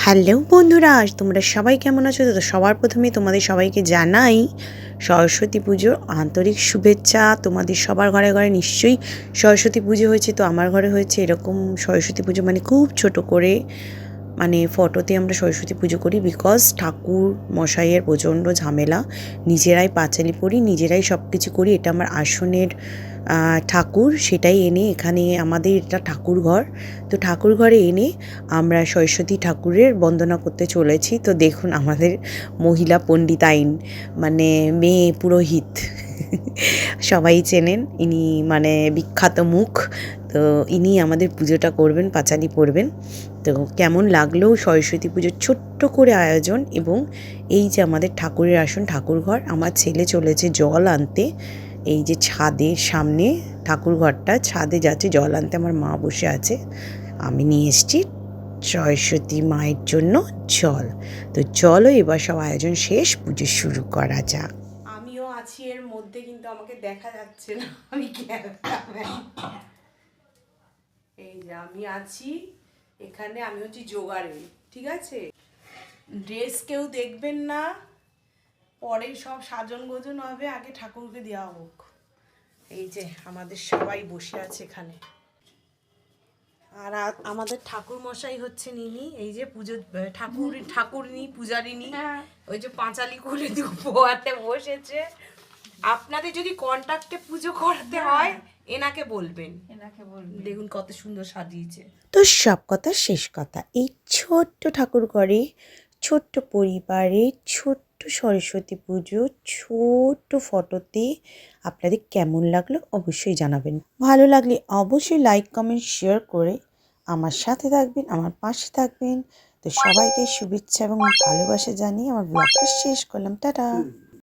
Hello বন্ধুরা, তোমরা সবাই কেমন আছো? তো সবার প্রথমে তোমাদের সবাইকে জানাই সরস্বতী পুজোর আন্তরিক শুভেচ্ছা। তোমাদের সবার ঘরে ঘরে নিশ্চয়ই সরস্বতী পুজো হয়েছে। তো আমার ঘরে হয়েছে এরকম সরস্বতী পুজো, মানে খুব ছোট করে, মানে ফটোতে আমরা সরস্বতী পুজো করি। বিকজ ঠাকুর মশাইয়ের প্রচণ্ড ঝামেলা, নিজেরাই পাঁচালি পড়ি, নিজেরাই সব কিছু করি। এটা আমার আসনের ঠাকুর, সেটাই এনে এখানে আমাদের এটা ঠাকুর ঘর। তো ঠাকুর ঘরে এনে আমরা সরস্বতী ঠাকুরের বন্দনা করতে চলেছি। তো দেখুন আমাদের মহিলা পণ্ডিতাইন, মানে মেয়ে পুরোহিত সবাই চেনেন, ইনি মানে বিখ্যাত মুখ। তো ইনি আমাদের পুজোটা করবেন, পাঁচালি পড়বেন। তো কেমন লাগলো সরস্বতী পুজোর ছোট্ট করে আয়োজন, এবং এই যে আমাদের ঠাকুরের আসন, ঠাকুর ঘর। আমার ছেলে চলেছে জল আনতে, এই যে ছাদের সামনে ঠাকুর ঘরটা, ছাদে যাচ্ছে জল আনতে। আমার মা বসে আছে, আমি নিয়ে এসেছি সরস্বতী মায়ের জন্য জল। তো চলো এবার সব আয়োজন শেষ, পুজো শুরু করা যাক। আমিও আছি এর মধ্যে, কিন্তু আমাকে দেখা যাচ্ছে না, আমি এই যে আমি আছি এখানে, আমি হচ্ছি জোগাড়ে, ঠিক আছে? ড্রেস কেউ দেখবেন না, পরে সব সাজন গোজন হবে, আগে ঠাকুরকে দেওয়া হোক। এই যে আমাদের সবাই বসে আছে এখানে, আর আমাদের ঠাকুর মশাই হচ্ছেন ইনি, এই যে পুজো ঠাকুরনি পূজারিনী, ওই যে পাঁচালি করে দুপোয়াতে বসেছে। আপনাদের যদি কন্ট্রাক্টে পুজো করতে হয় এনাকে বলবেন, দেখুন কত সুন্দর সাজিয়েছে। তো সব কথা শেষ কথা, এই ছোট্ট ঠাকুর ঘরে, ছোট্ট পরিবারে, ছোট্ট সরস্বতী পুজো, ছোট্ট ফটোতে আপনাদের কেমন লাগলো অবশ্যই জানাবেন। ভালো লাগলে অবশ্যই লাইক কমেন্ট শেয়ার করে আমার সাথে থাকবেন, আমার পাশে থাকবেন। তো সবাইকে শুভেচ্ছা এবং ভালোবাসা জানিয়ে আমার ব্লগটা শেষ করলাম। টাটা।